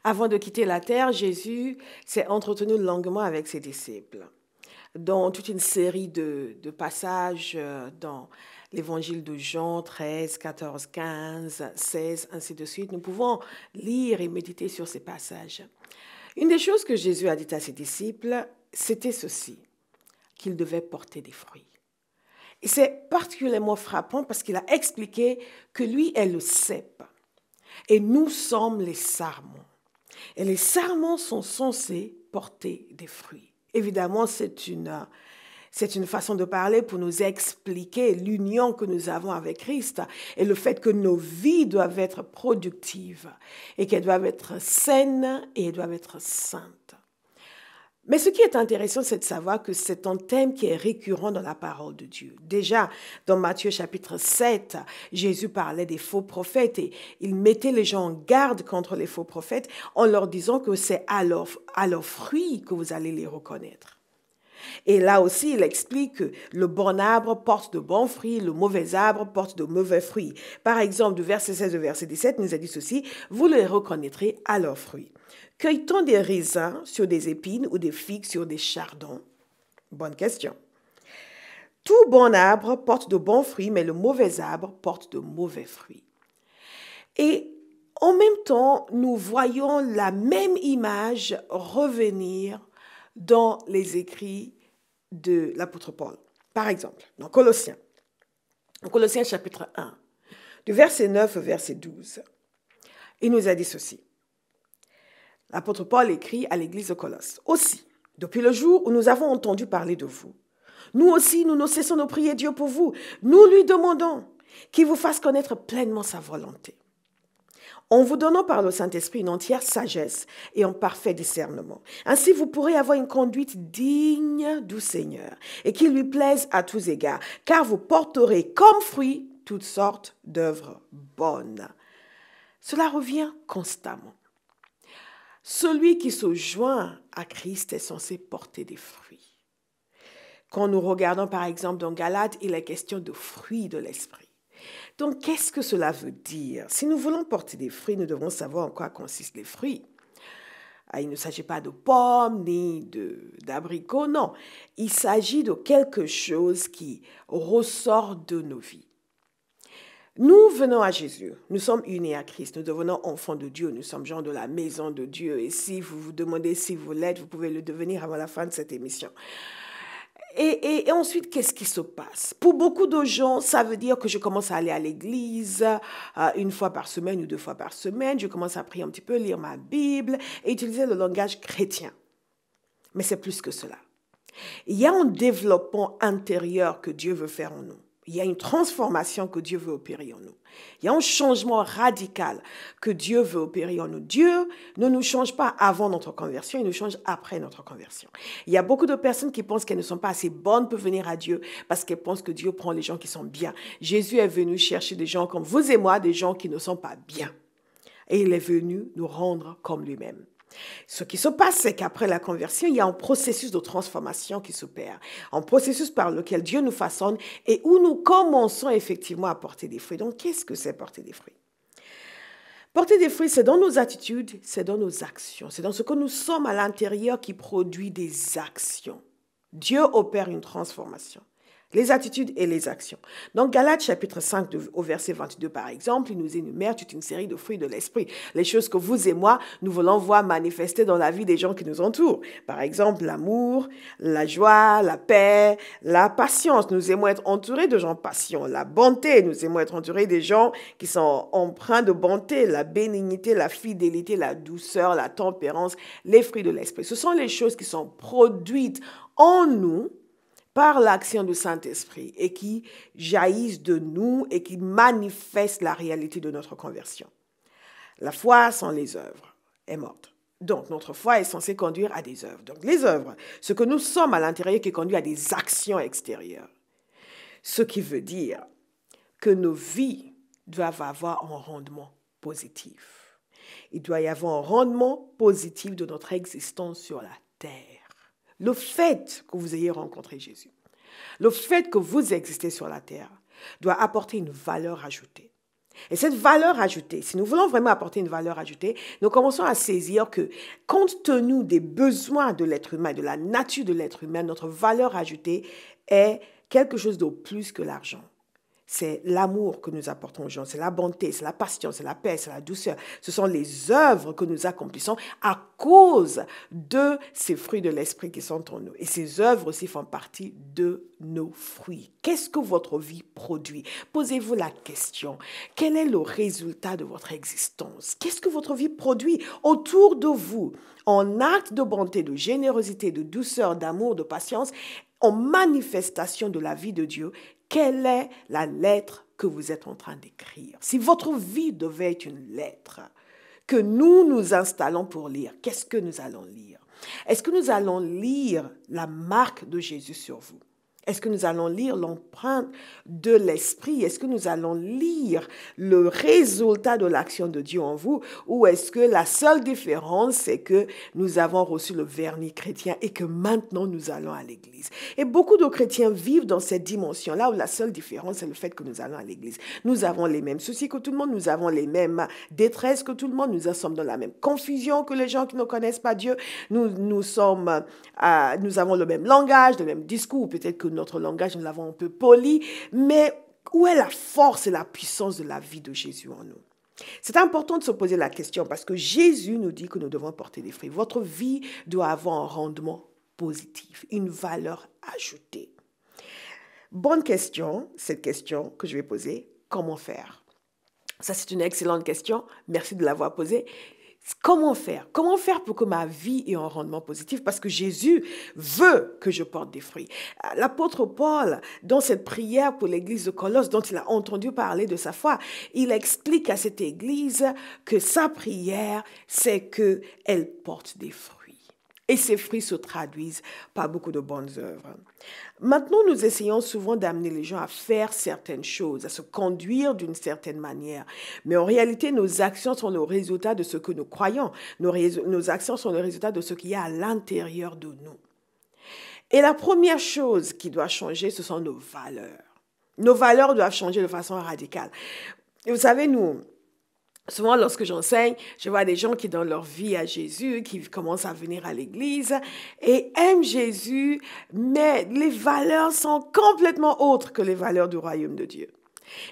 Avant de quitter la terre, Jésus s'est entretenu longuement avec ses disciples. Dans toute une série de passages dans l'évangile de Jean 13, 14, 15, 16, ainsi de suite, nous pouvons lire et méditer sur ces passages. Une des choses que Jésus a dit à ses disciples, c'était ceci, qu'ils devaient porter des fruits. Et c'est particulièrement frappant parce qu'il a expliqué que lui est le cep et nous sommes les sarments. Et les sarments sont censés porter des fruits. Évidemment, c'est une façon de parler pour nous expliquer l'union que nous avons avec Christ et le fait que nos vies doivent être productives et qu'elles doivent être saines et elles doivent être saintes. Mais ce qui est intéressant, c'est de savoir que c'est un thème qui est récurrent dans la parole de Dieu. Déjà, dans Matthieu chapitre 7, Jésus parlait des faux prophètes et il mettait les gens en garde contre les faux prophètes en leur disant que c'est à leurs fruits que vous allez les reconnaître. Et là aussi, il explique que le bon arbre porte de bons fruits, le mauvais arbre porte de mauvais fruits. Par exemple, du verset 16 au verset 17, il nous a dit ceci, « Vous les reconnaîtrez à leurs fruits. Cueille-t-on des raisins sur des épines ou des figues sur des chardons ?» Bonne question. Tout bon arbre porte de bons fruits, mais le mauvais arbre porte de mauvais fruits. Et en même temps, nous voyons la même image revenir dans les écrits de l'apôtre Paul. Par exemple, dans Colossiens chapitre 1, du verset 9 au verset 12, il nous a dit ceci. L'apôtre Paul écrit à l'église de Colosse. « Aussi, depuis le jour où nous avons entendu parler de vous, nous aussi, nous ne cessons de prier Dieu pour vous. Nous lui demandons qu'il vous fasse connaître pleinement sa volonté, en vous donnant par le Saint-Esprit une entière sagesse et un parfait discernement. Ainsi, vous pourrez avoir une conduite digne du Seigneur et qui lui plaise à tous égards, car vous porterez comme fruit toutes sortes d'œuvres bonnes. » Cela revient constamment. Celui qui se joint à Christ est censé porter des fruits. Quand nous regardons par exemple dans Galates, il est question de fruits de l'esprit. Donc, qu'est-ce que cela veut dire? Si nous voulons porter des fruits, nous devons savoir en quoi consistent les fruits. Il ne s'agit pas de pommes ni d'abricots, non. Il s'agit de quelque chose qui ressort de nos vies. Nous venons à Jésus, nous sommes unis à Christ, nous devenons enfants de Dieu, nous sommes gens de la maison de Dieu. Et si vous vous demandez si vous l'êtes, vous pouvez le devenir avant la fin de cette émission. Et ensuite, qu'est-ce qui se passe? Pour beaucoup de gens, ça veut dire que je commence à aller à l'église une fois par semaine ou 2 fois par semaine. Je commence à prier un petit peu, lire ma Bible et utiliser le langage chrétien. Mais c'est plus que cela. Il y a un développement intérieur que Dieu veut faire en nous. Il y a une transformation que Dieu veut opérer en nous. Il y a un changement radical que Dieu veut opérer en nous. Dieu ne nous change pas avant notre conversion, il nous change après notre conversion. Il y a beaucoup de personnes qui pensent qu'elles ne sont pas assez bonnes pour venir à Dieu parce qu'elles pensent que Dieu prend les gens qui sont bien. Jésus est venu chercher des gens comme vous et moi, des gens qui ne sont pas bien. Et il est venu nous rendre comme lui-même. Ce qui se passe, c'est qu'après la conversion, il y a un processus de transformation qui s'opère, un processus par lequel Dieu nous façonne et où nous commençons effectivement à porter des fruits. Donc, qu'est-ce que c'est porter des fruits? Porter des fruits, c'est dans nos attitudes, c'est dans nos actions, c'est dans ce que nous sommes à l'intérieur qui produit des actions. Dieu opère une transformation. Les attitudes et les actions. Dans Galates chapitre 5 au verset 22 par exemple, il nous énumère toute une série de fruits de l'esprit. Les choses que vous et moi, nous voulons voir manifester dans la vie des gens qui nous entourent. Par exemple, l'amour, la joie, la paix, la patience. Nous aimons être entourés de gens patients. La bonté, nous aimons être entourés des gens qui sont empreints de bonté. La bénignité, la fidélité, la douceur, la tempérance, les fruits de l'esprit. Ce sont les choses qui sont produites en nous par l'action du Saint-Esprit et qui jaillissent de nous et qui manifestent la réalité de notre conversion. La foi sans les œuvres est morte. Donc, notre foi est censée conduire à des œuvres. Donc, les œuvres, ce que nous sommes à l'intérieur qui conduit à des actions extérieures. Ce qui veut dire que nos vies doivent avoir un rendement positif. Il doit y avoir un rendement positif de notre existence sur la terre. Le fait que vous ayez rencontré Jésus, le fait que vous existez sur la terre doit apporter une valeur ajoutée. Et cette valeur ajoutée, si nous voulons vraiment apporter une valeur ajoutée, nous commençons à saisir que, compte tenu des besoins de l'être humain, de la nature de l'être humain, notre valeur ajoutée est quelque chose de plus que l'argent. C'est l'amour que nous apportons aux gens, c'est la bonté, c'est la patience, c'est la paix, c'est la douceur. Ce sont les œuvres que nous accomplissons à cause de ces fruits de l'esprit qui sont en nous. Et ces œuvres aussi font partie de nos fruits. Qu'est-ce que votre vie produit? Posez-vous la question. Quel est le résultat de votre existence? Qu'est-ce que votre vie produit autour de vous en actes de bonté, de générosité, de douceur, d'amour, de patience, en manifestation de la vie de Dieu? Quelle est la lettre que vous êtes en train d'écrire? Si votre vie devait être une lettre que nous nous installons pour lire, qu'est-ce que nous allons lire? Est-ce que nous allons lire la marque de Jésus sur vous? Est-ce que nous allons lire l'empreinte de l'esprit? Est-ce que nous allons lire le résultat de l'action de Dieu en vous? Ou est-ce que la seule différence, c'est que nous avons reçu le vernis chrétien et que maintenant nous allons à l'église? Et beaucoup de chrétiens vivent dans cette dimension-là où la seule différence, c'est le fait que nous allons à l'église. Nous avons les mêmes soucis que tout le monde, nous avons les mêmes détresses que tout le monde, nous sommes dans la même confusion que les gens qui ne connaissent pas Dieu. Nous avons le même langage, le même discours, peut-être que notre langage, nous l'avons un peu poli, mais où est la force et la puissance de la vie de Jésus en nous? C'est important de se poser la question parce que Jésus nous dit que nous devons porter des fruits. Votre vie doit avoir un rendement positif, une valeur ajoutée. Bonne question, cette question que je vais poser, comment faire? Ça, c'est une excellente question. Merci de l'avoir posée. Comment faire? Comment faire pour que ma vie ait un rendement positif? Parce que Jésus veut que je porte des fruits. L'apôtre Paul, dans cette prière pour l'église de Colosse, dont il a entendu parler de sa foi, il explique à cette église que sa prière, c'est qu'elle porte des fruits. Et ces fruits se traduisent par beaucoup de bonnes œuvres. Maintenant, nous essayons souvent d'amener les gens à faire certaines choses, à se conduire d'une certaine manière. Mais en réalité, nos actions sont le résultat de ce que nous croyons. Nos actions sont le résultat de ce qu'il y a à l'intérieur de nous. Et la première chose qui doit changer, ce sont nos valeurs. Nos valeurs doivent changer de façon radicale. Et vous savez, souvent, lorsque j'enseigne, je vois des gens qui donnent leur vie à Jésus, qui commencent à venir à l'église et aiment Jésus, mais les valeurs sont complètement autres que les valeurs du royaume de Dieu.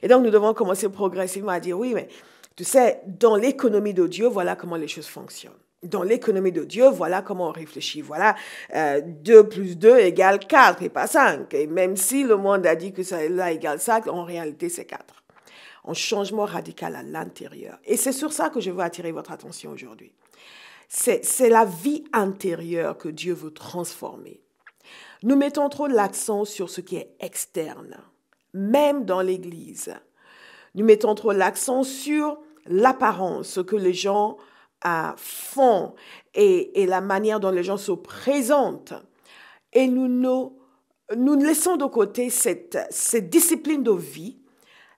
Et donc, nous devons commencer progressivement à dire, oui, mais tu sais, dans l'économie de Dieu, voilà comment les choses fonctionnent. Dans l'économie de Dieu, voilà comment on réfléchit. Voilà, 2 plus 2 égale 4 et pas 5. Et même si le monde a dit que ça égale 5, en réalité, c'est 4. Un changement radical à l'intérieur. Et c'est sur ça que je veux attirer votre attention aujourd'hui. C'est la vie intérieure que Dieu veut transformer. Nous mettons trop l'accent sur ce qui est externe, même dans l'Église. Nous mettons trop l'accent sur l'apparence, ce que les gens font et la manière dont les gens se présentent. Et nous laissons de côté cette discipline de vie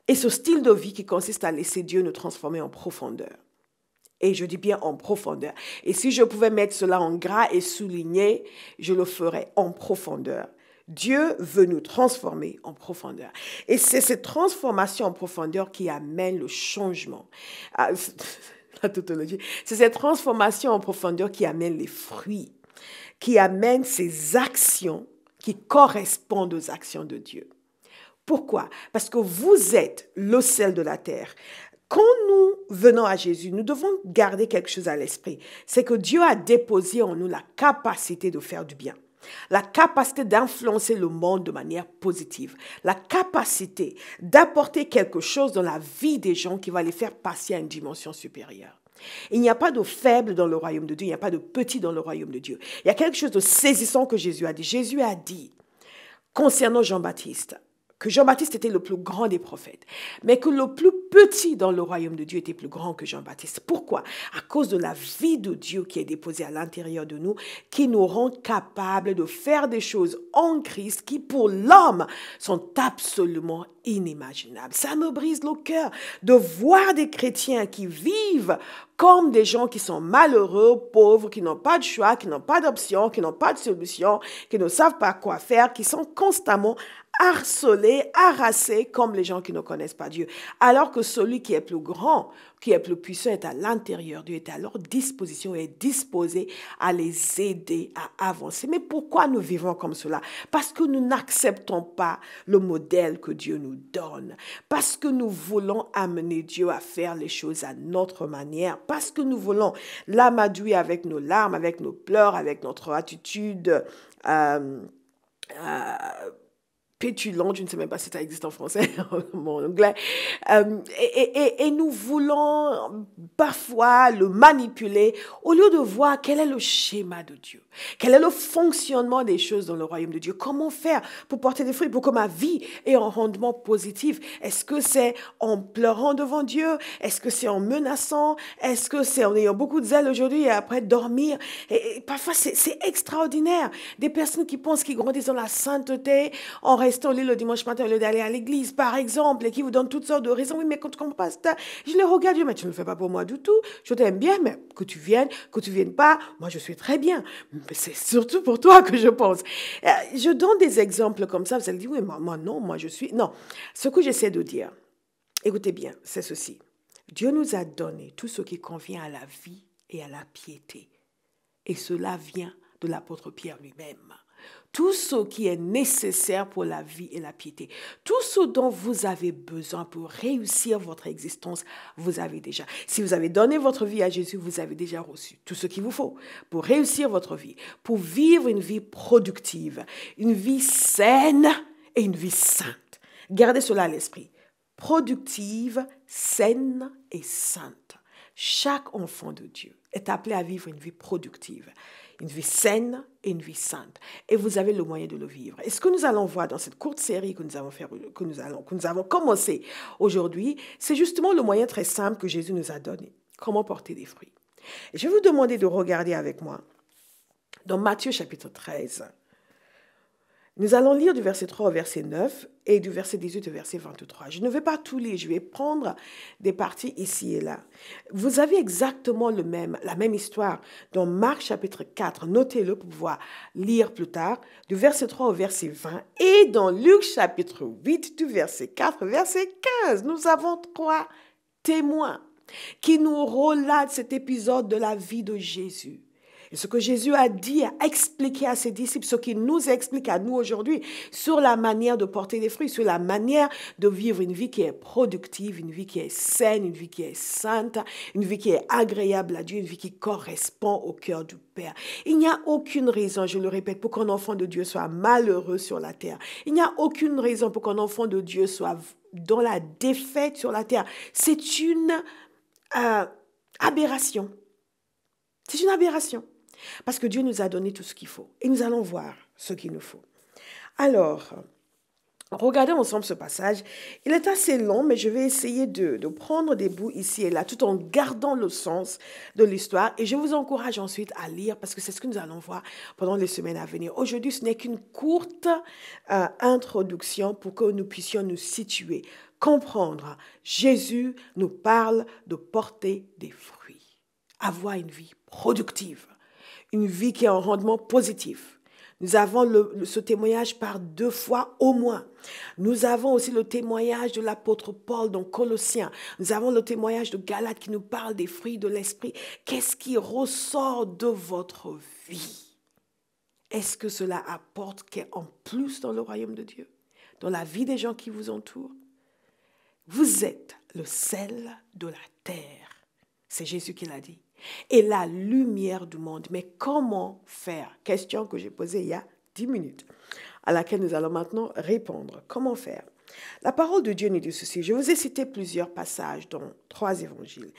et ce style de vie qui consiste à laisser Dieu nous transformer en profondeur. Et je dis bien en profondeur. Et si je pouvais mettre cela en gras et souligner, je le ferais en profondeur. Dieu veut nous transformer en profondeur. Et c'est cette transformation en profondeur qui amène le changement. La tautologie. C'est cette transformation en profondeur qui amène les fruits, qui amène ces actions qui correspondent aux actions de Dieu. Pourquoi? Parce que vous êtes le sel de la terre. Quand nous venons à Jésus, nous devons garder quelque chose à l'esprit. C'est que Dieu a déposé en nous la capacité de faire du bien, la capacité d'influencer le monde de manière positive, la capacité d'apporter quelque chose dans la vie des gens qui va les faire passer à une dimension supérieure. Il n'y a pas de faible dans le royaume de Dieu, il n'y a pas de petit dans le royaume de Dieu. Il y a quelque chose de saisissant que Jésus a dit. Jésus a dit, concernant Jean-Baptiste, que Jean-Baptiste était le plus grand des prophètes, mais que le plus petit dans le royaume de Dieu était plus grand que Jean-Baptiste. Pourquoi? À cause de la vie de Dieu qui est déposée à l'intérieur de nous, qui nous rend capables de faire des choses en Christ qui, pour l'homme, sont absolument inimaginables. Ça me brise le cœur de voir des chrétiens qui vivent comme des gens qui sont malheureux, pauvres, qui n'ont pas de choix, qui n'ont pas d'option, qui n'ont pas de solution, qui ne savent pas quoi faire, qui sont constamment harcelés, harassés comme les gens qui ne connaissent pas Dieu. Alors que celui qui est plus grand, qui est plus puissant est à l'intérieur. Dieu est à leur disposition et est disposé à les aider à avancer. Mais pourquoi nous vivons comme cela? Parce que nous n'acceptons pas le modèle que Dieu nous donne. Parce que nous voulons amener Dieu à faire les choses à notre manière. Parce que nous voulons l'amadouer avec nos larmes, avec nos pleurs, avec notre attitude pétulante, je ne sais même pas si ça existe en français, mon anglais, et nous voulons parfois le manipuler au lieu de voir quel est le schéma de Dieu, quel est le fonctionnement des choses dans le royaume de Dieu, comment faire pour porter des fruits, pour que ma vie ait un rendement positif. Est-ce que c'est en pleurant devant Dieu? Est-ce que c'est en menaçant? Est-ce que c'est en ayant beaucoup de zèle aujourd'hui et après dormir? Et parfois, c'est extraordinaire. Des personnes qui pensent qu'ils grandissent dans la sainteté en restant au lit le dimanche matin au lieu d'aller à l'église, par exemple, et qui vous donnent toutes sortes de raisons. Oui, mais quand tu comprends pas ça, je les regarde, mais tu ne le fais pas pour moi du tout. Je t'aime bien, mais que tu viennes pas, moi je suis très bien. Mais c'est surtout pour toi que je pense. Je donne des exemples comme ça, vous allez dire, oui, moi non, moi je suis... Non, ce que j'essaie de dire, écoutez bien, c'est ceci. Dieu nous a donné tout ce qui convient à la vie et à la piété. Et cela vient de l'apôtre Pierre lui-même. Tout ce qui est nécessaire pour la vie et la piété, tout ce dont vous avez besoin pour réussir votre existence, vous avez déjà. Si vous avez donné votre vie à Jésus, vous avez déjà reçu tout ce qu'il vous faut pour réussir votre vie, pour vivre une vie productive, une vie saine et une vie sainte. Gardez cela à l'esprit. Productive, saine et sainte. Chaque enfant de Dieu est appelé à vivre une vie productive, une vie saine et une vie sainte. Et vous avez le moyen de le vivre. Et ce que nous allons voir dans cette courte série que nous avons commencé aujourd'hui, c'est justement le moyen très simple que Jésus nous a donné. Comment porter des fruits. Et je vais vous demander de regarder avec moi dans Matthieu chapitre 13. Nous allons lire du verset 3 au verset 9 et du verset 18 au verset 23. Je ne vais pas tout lire, je vais prendre des parties ici et là. Vous avez exactement la même histoire dans Marc chapitre 4. Notez-le pour pouvoir lire plus tard, du verset 3 au verset 20. Et dans Luc chapitre 8, du verset 4 au verset 15. Nous avons 3 témoins qui nous relatent cet épisode de la vie de Jésus. Et ce que Jésus a dit, a expliqué à ses disciples, ce qu'il nous explique à nous aujourd'hui sur la manière de porter des fruits, sur la manière de vivre une vie qui est productive, une vie qui est saine, une vie qui est sainte, une vie qui est agréable à Dieu, une vie qui correspond au cœur du Père. Il n'y a aucune raison, je le répète, pour qu'un enfant de Dieu soit malheureux sur la terre. Il n'y a aucune raison pour qu'un enfant de Dieu soit dans la défaite sur la terre. C'est une aberration. C'est une aberration. Parce que Dieu nous a donné tout ce qu'il faut. Et nous allons voir ce qu'il nous faut. Alors, regardez ensemble ce passage. Il est assez long, mais je vais essayer de prendre des bouts ici et là, tout en gardant le sens de l'histoire. Et je vous encourage ensuite à lire, parce que c'est ce que nous allons voir pendant les semaines à venir. Aujourd'hui, ce n'est qu'une courte introduction pour que nous puissions nous situer, comprendre. Jésus nous parle de porter des fruits, avoir une vie productive. Une vie qui a un rendement positif. Nous avons ce témoignage par 2 fois au moins. Nous avons aussi le témoignage de l'apôtre Paul dans Colossiens. Nous avons le témoignage de Galates qui nous parle des fruits de l'esprit. Qu'est-ce qui ressort de votre vie? Est-ce que cela apporte en plus dans le royaume de Dieu, dans la vie des gens qui vous entourent? Vous êtes le sel de la terre. C'est Jésus qui l'a dit. Et la lumière du monde. Mais comment faire? Question que j'ai posée il y a 10 minutes, à laquelle nous allons maintenant répondre. Comment faire? La parole de Dieu nous dit ceci. Je vous ai cité plusieurs passages dans 3 évangiles.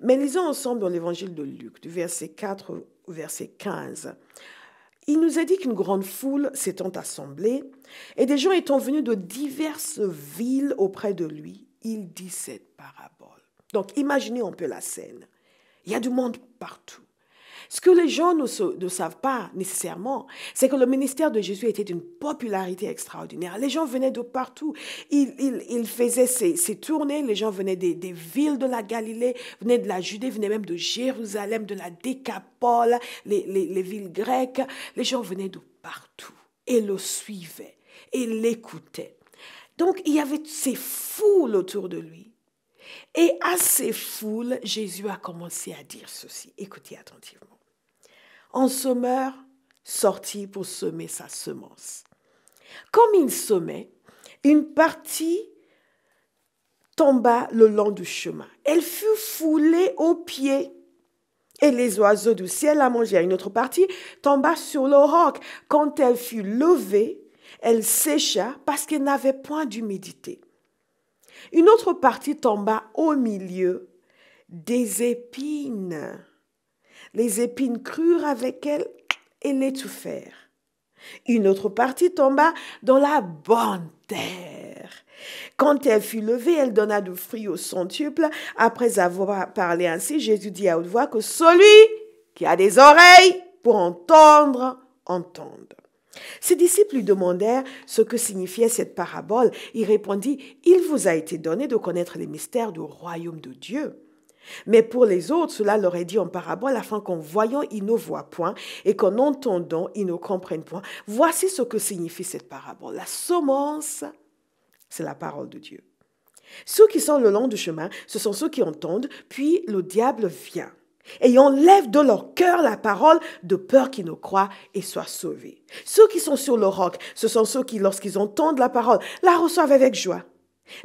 Mais lisons ensemble dans l'évangile de Luc, du verset 4 au verset 15. Il nous a dit qu'une grande foule s'étant assemblée et des gens étant venus de diverses villes auprès de lui, il dit cette parabole. Donc, imaginez un peu la scène. Il y a du monde partout. Ce que les gens ne savent pas nécessairement, c'est que le ministère de Jésus était d'une popularité extraordinaire. Les gens venaient de partout. Il faisait ses tournées. Les gens venaient des villes de la Galilée, venaient de la Judée, venaient même de Jérusalem, de la Décapole, les villes grecques. Les gens venaient de partout et le suivaient. et l'écoutaient. Donc, il y avait ces foules autour de lui. Et à ces foules, Jésus a commencé à dire ceci. Écoutez attentivement. Un semeur sortit pour semer sa semence. Comme il semait, une partie tomba le long du chemin. Elle fut foulée aux pieds et les oiseaux du ciel la mangèrent. Une autre partie tomba sur le roc. Quand elle fut levée, elle sécha parce qu'elle n'avait point d'humidité. Une autre partie tomba au milieu des épines. Les épines crurent avec elle et l'étouffèrent. Une autre partie tomba dans la bonne terre. Quand elle fut levée, elle donna du fruit au centuple. Après avoir parlé ainsi, Jésus dit à haute voix que celui qui a des oreilles pour entendre, entende. Ses disciples lui demandèrent ce que signifiait cette parabole. Il répondit, « Il vous a été donné de connaître les mystères du royaume de Dieu. Mais pour les autres, cela leur est dit en parabole, afin qu'en voyant, ils ne voient point, et qu'en entendant, ils ne comprennent point. Voici ce que signifie cette parabole. La semence, c'est la parole de Dieu. Ceux qui sont le long du chemin, ce sont ceux qui entendent, puis le diable vient et enlève de leur cœur la parole de peur qu'ils ne croient et soient sauvés. Ceux qui sont sur le roc, ce sont ceux qui, lorsqu'ils entendent la parole, la reçoivent avec joie.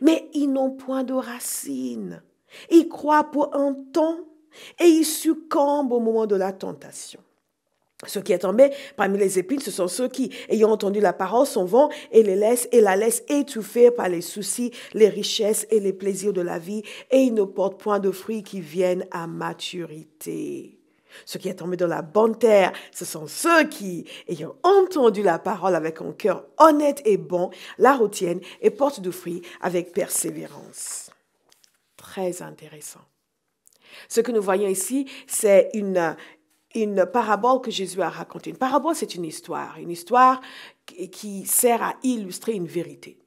Mais ils n'ont point de racines. Ils croient pour un temps et ils succombent au moment de la tentation. Ceux qui est tombé parmi les épines, ce sont ceux qui, ayant entendu la parole, s'en vont et la laissent étouffer par les soucis, les richesses et les plaisirs de la vie, et ils ne portent point de fruits qui viennent à maturité. Ceux qui est tombé dans la bonne terre, ce sont ceux qui, ayant entendu la parole avec un cœur honnête et bon, la retiennent et portent du fruit avec persévérance. Très intéressant. Ce que nous voyons ici, c'est une parabole que Jésus a racontée. Une parabole, c'est une histoire qui sert à illustrer une vérité.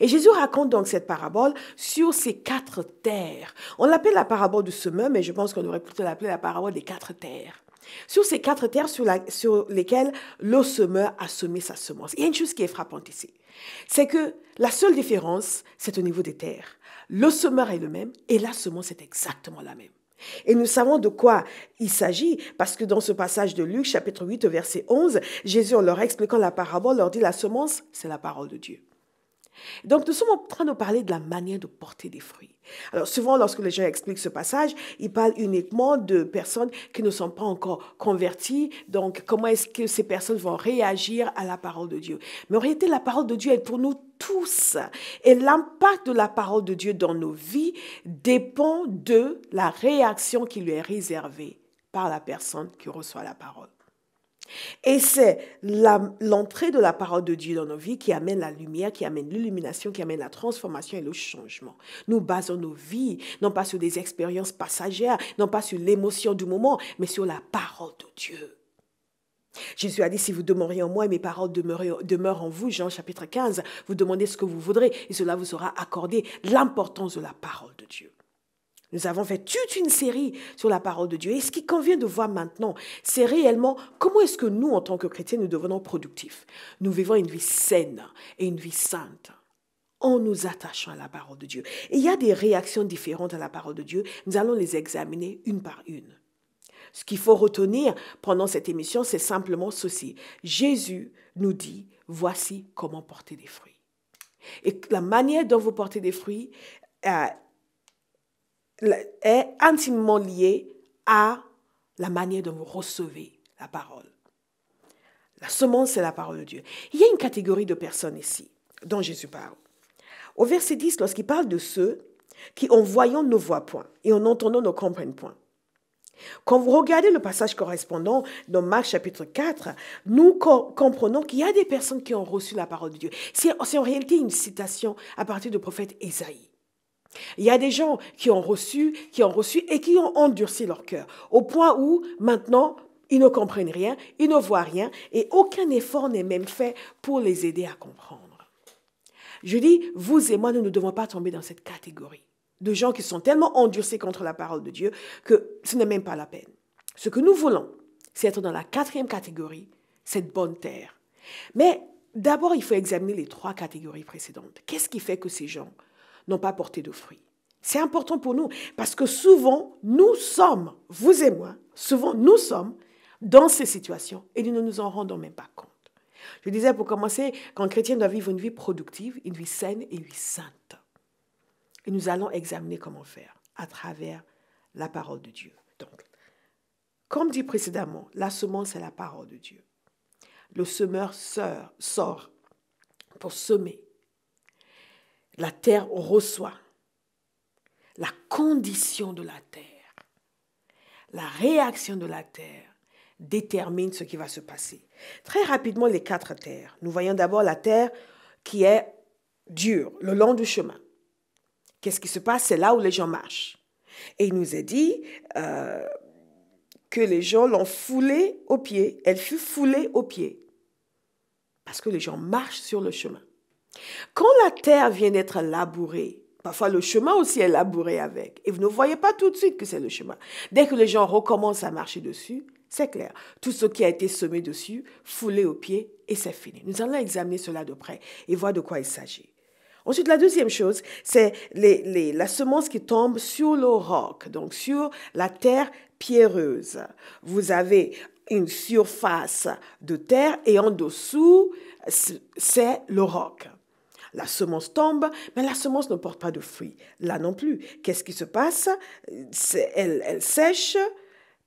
Et Jésus raconte donc cette parabole sur ces 4 terres. On l'appelle la parabole du semeur, mais je pense qu'on aurait plutôt l'appelé la parabole des 4 terres. Sur ces 4 terres sur lesquelles le semeur a semé sa semence. Il y a une chose qui est frappante ici. C'est que la seule différence, c'est au niveau des terres. Le semeur est le même et la semence est exactement la même. Et nous savons de quoi il s'agit, parce que dans ce passage de Luc, chapitre 8, verset 11, Jésus, en leur expliquant la parabole, leur dit la semence, c'est la parole de Dieu. Donc, nous sommes en train de parler de la manière de porter des fruits. Alors, souvent, lorsque les gens expliquent ce passage, ils parlent uniquement de personnes qui ne sont pas encore converties. Donc, comment est-ce que ces personnes vont réagir à la parole de Dieu? Mais en réalité, la parole de Dieu est pour nous tous. Et l'impact de la parole de Dieu dans nos vies dépend de la réaction qui lui est réservée par la personne qui reçoit la parole. Et c'est l'entrée de la parole de Dieu dans nos vies qui amène la lumière, qui amène l'illumination, qui amène la transformation et le changement. Nous basons nos vies, non pas sur des expériences passagères, non pas sur l'émotion du moment, mais sur la parole de Dieu. Jésus a dit, si vous demeurez en moi et mes paroles demeurent en vous, Jean chapitre 15, vous demandez ce que vous voudrez et cela vous sera accordé. L'importance de la parole de Dieu. Nous avons fait toute une série sur la parole de Dieu. Et ce qui convient de voir maintenant, c'est réellement comment est-ce que nous, en tant que chrétiens, nous devenons productifs. Nous vivons une vie saine et une vie sainte en nous attachant à la parole de Dieu. Et il y a des réactions différentes à la parole de Dieu. Nous allons les examiner une par une. Ce qu'il faut retenir pendant cette émission, c'est simplement ceci. Jésus nous dit, voici comment porter des fruits. Et la manière dont vous portez des fruits est intimement lié à la manière dont vous recevez la parole. La semence, c'est la parole de Dieu. Il y a une catégorie de personnes ici dont Jésus parle. Au verset 10, lorsqu'il parle de ceux qui, en voyant, ne voient point et en entendant, ne comprennent point. Quand vous regardez le passage correspondant dans Marc chapitre 4, nous comprenons qu'il y a des personnes qui ont reçu la parole de Dieu. C'est en réalité une citation à partir du prophète Ésaïe. Il y a des gens qui ont reçu et qui ont endurci leur cœur, au point où maintenant, ils ne comprennent rien, ils ne voient rien, et aucun effort n'est même fait pour les aider à comprendre. Je dis, vous et moi, nous ne devons pas tomber dans cette catégorie de gens qui sont tellement endurcis contre la parole de Dieu que ce n'est même pas la peine. Ce que nous voulons, c'est être dans la 4e catégorie, cette bonne terre. Mais d'abord, il faut examiner les 3 catégories précédentes. Qu'est-ce qui fait que ces gens n'ont pas porté de fruits? C'est important pour nous parce que souvent, nous sommes, vous et moi, souvent nous sommes dans ces situations et nous ne nous en rendons même pas compte. Je disais pour commencer, qu'un chrétien doit vivre une vie productive, une vie saine et une vie sainte. Et nous allons examiner comment faire à travers la parole de Dieu. Donc, comme dit précédemment, la semence est la parole de Dieu. Le semeur sort pour semer. La terre reçoit. La condition de la terre, la réaction de la terre détermine ce qui va se passer. Très rapidement, les 4 terres. Nous voyons d'abord la terre qui est dure, le long du chemin. Qu'est-ce qui se passe? C'est là où les gens marchent. Et il nous est dit que les gens l'ont foulée aux pieds. Elle fut foulée aux pieds. Parce que les gens marchent sur le chemin. Quand la terre vient d'être labourée, parfois le chemin aussi est labouré avec. Et vous ne voyez pas tout de suite que c'est le chemin. Dès que les gens recommencent à marcher dessus, c'est clair. Tout ce qui a été semé dessus, foulé aux pieds, et c'est fini. Nous allons examiner cela de près et voir de quoi il s'agit. Ensuite, la deuxième chose, c'est la semence qui tombe sur le roc, donc sur la terre pierreuse. Vous avez une surface de terre et en dessous, c'est le roc. La semence tombe, mais la semence ne porte pas de fruits. Là non plus. Qu'est-ce qui se passe? Elle sèche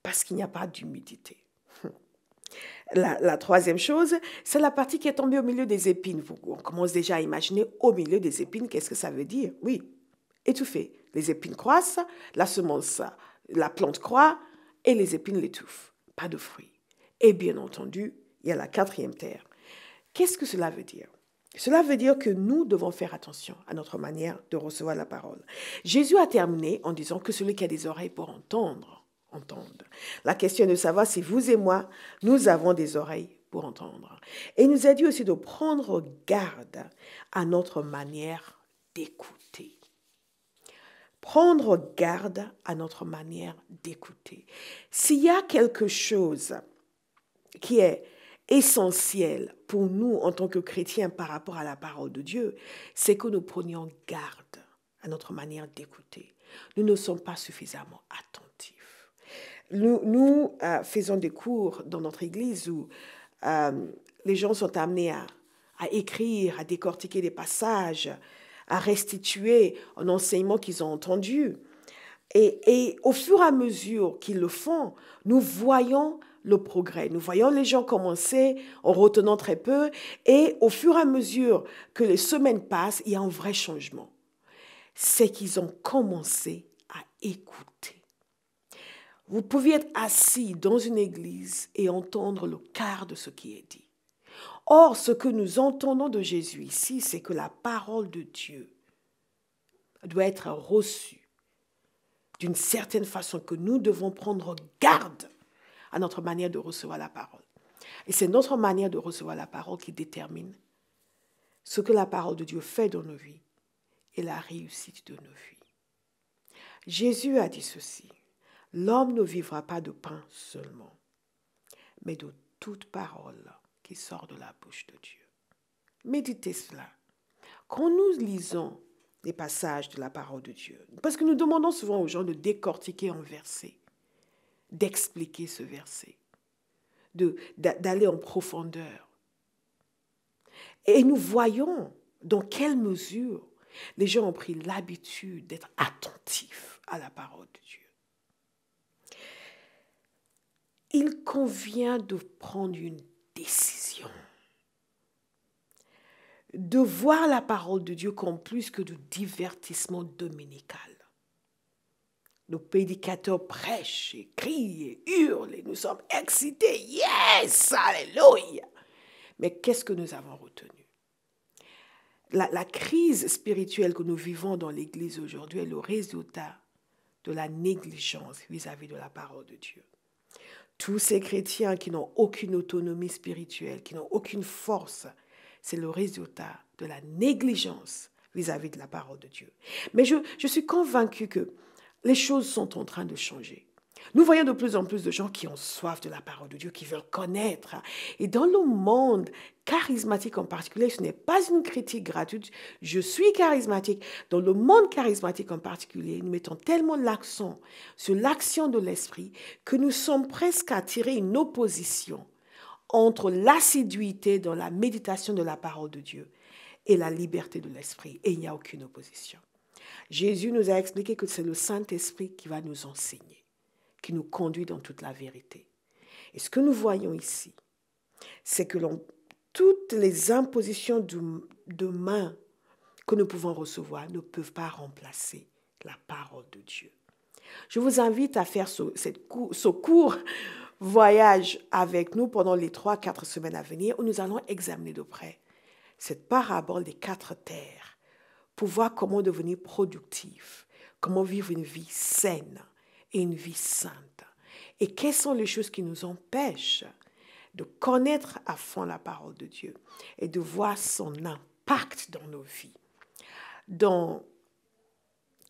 parce qu'il n'y a pas d'humidité. La troisième chose, c'est la partie qui est tombée au milieu des épines. On commence déjà à imaginer au milieu des épines, qu'est-ce que ça veut dire? Oui, étouffé. Les épines croissent, la semence, la plante croît et les épines l'étouffent. Pas de fruits. Et bien entendu, il y a la 4e terre. Qu'est-ce que cela veut dire? Cela veut dire que nous devons faire attention à notre manière de recevoir la parole. Jésus a terminé en disant que celui qui a des oreilles pour entendre, entende. La question est de savoir si vous et moi, nous avons des oreilles pour entendre. Et il nous a dit aussi de prendre garde à notre manière d'écouter. Prendre garde à notre manière d'écouter. S'il y a quelque chose qui est essentiel pour nous en tant que chrétiens par rapport à la parole de Dieu, c'est que nous prenions garde à notre manière d'écouter. Nous ne sommes pas suffisamment attentifs. Nous faisons des cours dans notre église où les gens sont amenés à écrire, à décortiquer des passages, à restituer un enseignement qu'ils ont entendu. Et au fur et à mesure qu'ils le font, nous voyons le progrès. Nous voyons les gens commencer en retenant très peu et au fur et à mesure que les semaines passent, il y a un vrai changement. C'est qu'ils ont commencé à écouter. Vous pouvez être assis dans une église et entendre le quart de ce qui est dit. Or, ce que nous entendons de Jésus ici, c'est que la parole de Dieu doit être reçue d'une certaine façon, que nous devons prendre garde à notre manière de recevoir la parole. Et c'est notre manière de recevoir la parole qui détermine ce que la parole de Dieu fait dans nos vies et la réussite de nos vies. Jésus a dit ceci: l'homme ne vivra pas de pain seulement, mais de toute parole qui sort de la bouche de Dieu. Méditez cela. Quand nous lisons les passages de la parole de Dieu, parce que nous demandons souvent aux gens de décortiquer un verset, d'expliquer ce verset, d'aller en profondeur. Et nous voyons dans quelle mesure les gens ont pris l'habitude d'être attentifs à la parole de Dieu. Il convient de prendre une décision, de voir la parole de Dieu comme plus que de divertissement dominical. Nos prédicateurs prêchent et crient et hurlent et nous sommes excités. Yes, alléluia. Mais qu'est-ce que nous avons retenu? La crise spirituelle que nous vivons dans l'Église aujourd'hui est le résultat de la négligence vis-à-vis de la parole de Dieu. Tous ces chrétiens qui n'ont aucune autonomie spirituelle, qui n'ont aucune force, c'est le résultat de la négligence vis-à-vis de la parole de Dieu. Mais je suis convaincue que les choses sont en train de changer. Nous voyons de plus en plus de gens qui ont soif de la parole de Dieu, qui veulent connaître. Et dans le monde charismatique en particulier, ce n'est pas une critique gratuite, je suis charismatique. Dans le monde charismatique en particulier, nous mettons tellement l'accent sur l'action de l'esprit que nous sommes presque à tirer une opposition entre l'assiduité dans la méditation de la parole de Dieu et la liberté de l'esprit. Et il n'y a aucune opposition. Jésus nous a expliqué que c'est le Saint-Esprit qui va nous enseigner, qui nous conduit dans toute la vérité. Et ce que nous voyons ici, c'est que toutes les impositions de main que nous pouvons recevoir ne peuvent pas remplacer la parole de Dieu. Je vous invite à faire ce court voyage avec nous pendant les 3-4 semaines à venir où nous allons examiner de près cette parabole des 4 terres pour voir comment devenir productif, comment vivre une vie saine et une vie sainte. Et quelles sont les choses qui nous empêchent de connaître à fond la parole de Dieu et de voir son impact dans nos vies. Dans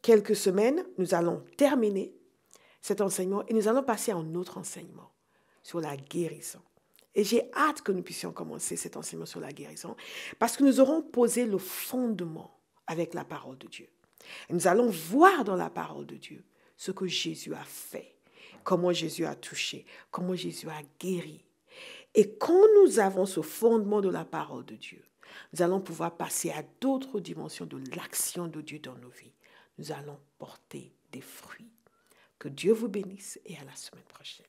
quelques semaines, nous allons terminer cet enseignement et nous allons passer à un autre enseignement sur la guérison. Et j'ai hâte que nous puissions commencer cet enseignement sur la guérison parce que nous aurons posé le fondement avec la parole de Dieu. Et nous allons voir dans la parole de Dieu ce que Jésus a fait, comment Jésus a touché, comment Jésus a guéri. Et quand nous avons ce fondement de la parole de Dieu, nous allons pouvoir passer à d'autres dimensions de l'action de Dieu dans nos vies. Nous allons porter des fruits. Que Dieu vous bénisse et à la semaine prochaine.